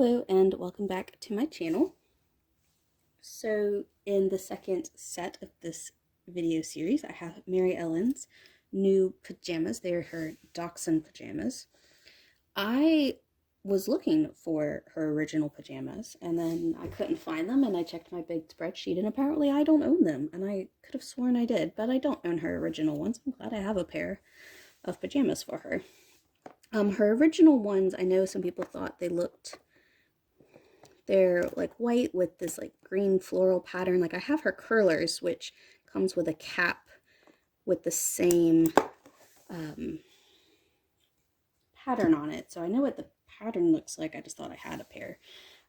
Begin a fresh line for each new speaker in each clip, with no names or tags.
Hello and welcome back to my channel. So in the second set of this video series, I have Maryellen's new pajamas. They are her Dachshund Pajamas. I was looking for her original pajamas and then I couldn't find them, and I checked my big spreadsheet and apparently I don't own them, and I could have sworn I did, but I don't own her original ones. I'm glad I have a pair of pajamas for her. Her original ones, I know some people thought they're like white with this like green floral pattern. Like I have her curlers, which comes with a cap with the same pattern on it. So I know what the pattern looks like. I just thought I had a pair.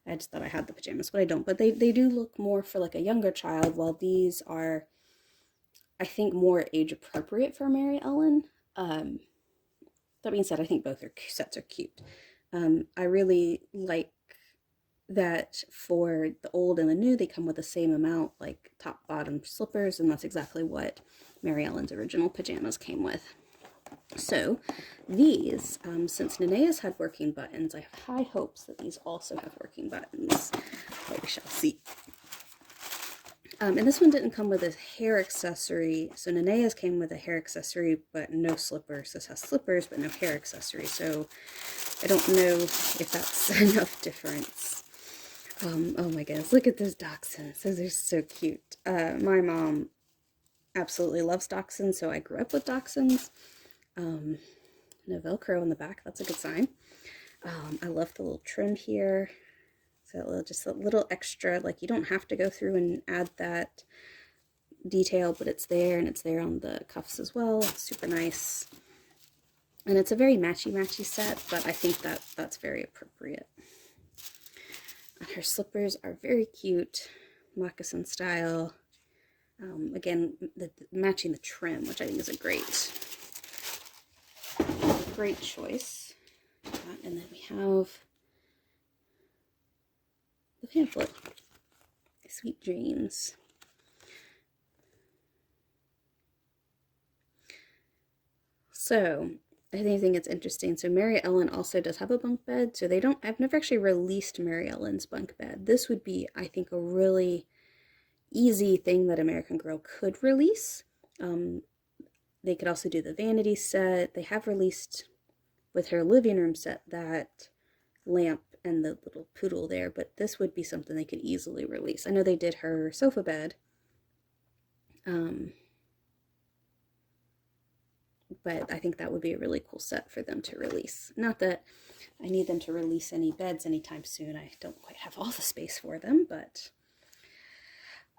I just thought I had the pajamas, but I don't. But they do look more for like a younger child, while these are, I think, more age appropriate for Maryellen. That being said, I think both sets are cute. I really like that for the old and the new, they come with the same amount, like top bottom slippers, and that's exactly what Maryellen's original pajamas came with. So these, since Nenea's had working buttons, I have high hopes that these also have working buttons. But we shall see. And this one didn't come with a hair accessory. So Nenea's came with a hair accessory, but no slippers. This has slippers, but no hair accessory. So I don't know if that's enough difference. Oh my goodness, look at those dachshunds. Those are so cute. My mom absolutely loves dachshunds, so I grew up with dachshunds. No Velcro in the back, that's a good sign. I love the little trim here. So just a little extra, like you don't have to go through and add that detail, but it's there, and it's there on the cuffs as well. Super nice. And it's a very matchy-matchy set, but I think that's very appropriate. Her slippers are very cute, moccasin style. Again, matching the trim, which I think is a great choice. And then we have the pamphlet, Sweet Dreams. So I think it's interesting. So Maryellen also does have a bunk bed. So I've never actually released Maryellen's bunk bed. This would be, I think, a really easy thing that American Girl could release. They could also do the vanity set. They have released with her living room set that lamp and the little poodle there, but this would be something they could easily release. I know they did her sofa bed. But I think that would be a really cool set for them to release. Not that I need them to release any beds anytime soon. I don't quite have all the space for them, but...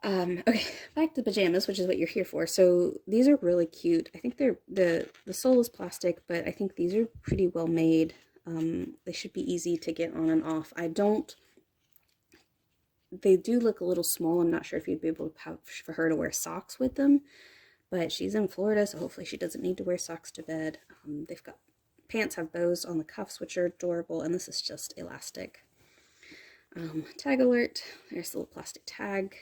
okay, back to pajamas, which is what you're here for. So these are really cute. I think the sole is plastic, but I think these are pretty well made. They should be easy to get on and off. They do look a little small. I'm not sure if you'd be able to for her to wear socks with them. But she's in Florida, so hopefully she doesn't need to wear socks to bed. They've got pants have bows on the cuffs, which are adorable, and this is just elastic. Tag alert. There's a little plastic tag.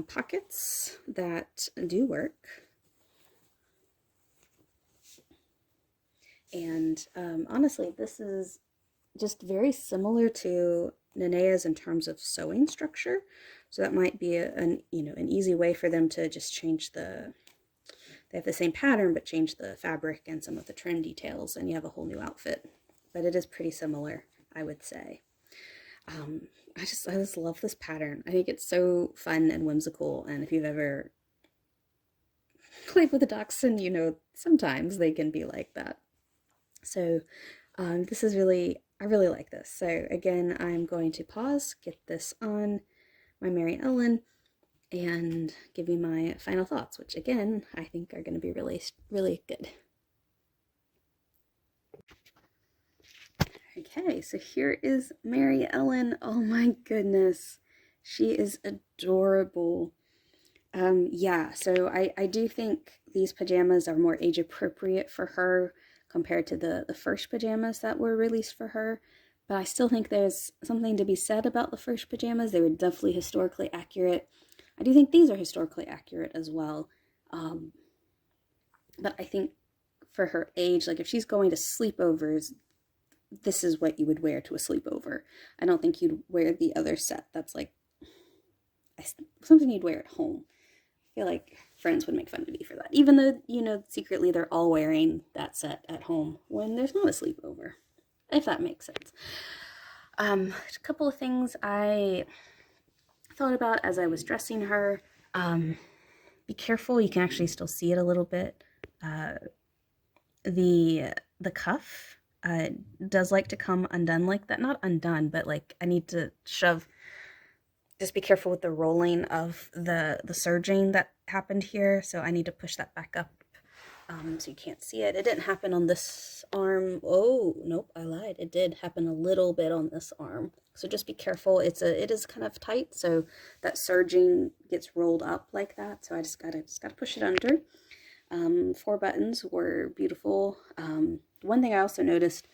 Pockets that do work. And honestly, this is just very similar to Nenea's in terms of sewing structure. So that might be an easy way for them to just change they have the same pattern, but change the fabric and some of the trim details, and you have a whole new outfit. But it is pretty similar, I would say. I just love this pattern. I think it's so fun and whimsical, and if you've ever played with a dachshund, you know sometimes they can be like that. So this is I really like this. So again, I'm going to pause, get this on my Maryellen, and give you my final thoughts, which again, I think are going to be really, really good. Okay, so here is Maryellen. Oh my goodness, she is adorable. Yeah, so I do think these pajamas are more age appropriate for her compared to the first pajamas that were released for her. But I still think there's something to be said about the first pajamas. They were definitely historically accurate. I do think these are historically accurate as well. But I think for her age, like if she's going to sleepovers, this is what you would wear to a sleepover. I don't think you'd wear the other set that's like something you'd wear at home. I feel like friends would make fun of me for that, even though, you know, secretly they're all wearing that set at home when there's not a sleepover, if that makes sense. A couple of things I thought about as I was dressing her. Be careful, you can actually still see it a little bit. The cuff does like to come undone like that. Not undone, but like I need to shove. Just be careful with the rolling of the serging that happened here. So I need to push that back up so you can't see it. It didn't happen on this arm. Oh, nope, I lied. It did happen a little bit on this arm. So just be careful. It is kind of tight, so that serging gets rolled up like that. So I just gotta push it under. 4 buttons were beautiful. One thing I also noticed,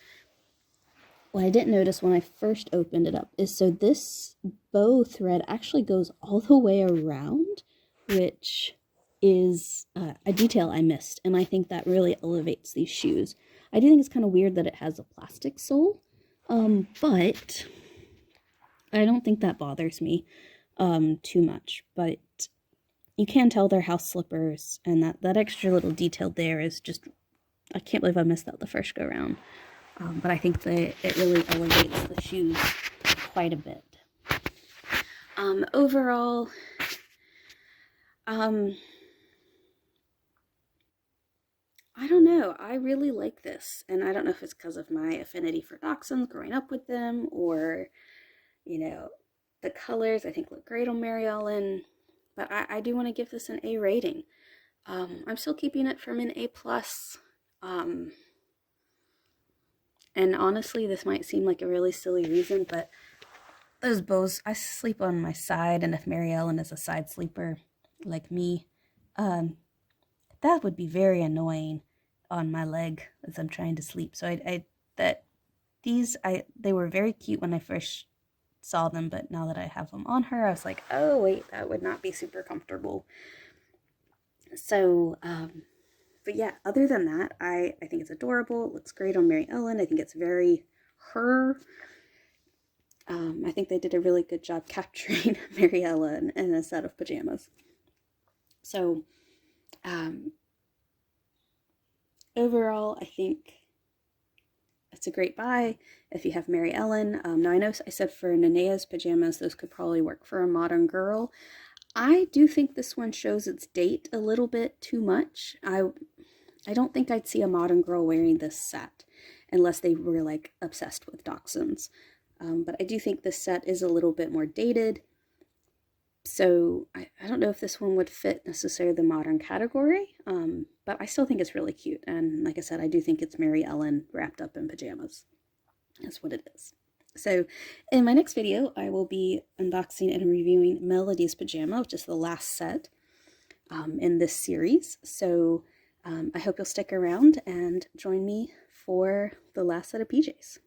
what I didn't notice when I first opened it up, is so this bow thread actually goes all the way around, which is a detail I missed, and I think that really elevates these shoes. I do think it's kind of weird that it has a plastic sole, but I don't think that bothers me too much. But you can tell they're house slippers, and that extra little detail there is just, I can't believe I missed that the first go around. But I think that it really elevates the shoes quite a bit. Overall, I don't know. I really like this. And I don't know if it's because of my affinity for dachshunds growing up with them, or, you know, the colors I think look great on Maryellen. But I do want to give this an A rating. I'm still keeping it from an A+. And honestly, this might seem like a really silly reason, but those bows, I sleep on my side, and if Maryellen is a side sleeper like me, that would be very annoying on my leg as I'm trying to sleep. So they were very cute when I first saw them, but now that I have them on her, I was like, oh wait, that would not be super comfortable. So, but yeah, other than that, I think it's adorable. It looks great on Maryellen. I think it's very her. I think they did a really good job capturing Maryellen in a set of pajamas. So, overall, I think it's a great buy if you have Maryellen. Now, I know I said for Nenea's pajamas, those could probably work for a modern girl. I do think this one shows its date a little bit too much. I don't think I'd see a modern girl wearing this set unless they were like obsessed with dachshunds. But I do think this set is a little bit more dated. So I don't know if this one would fit necessarily the modern category, but I still think it's really cute. And like I said, I do think it's Maryellen wrapped up in pajamas. That's what it is. So in my next video, I will be unboxing and reviewing Melody's pajama, which is the last set in this series. So I hope you'll stick around and join me for the last set of PJs.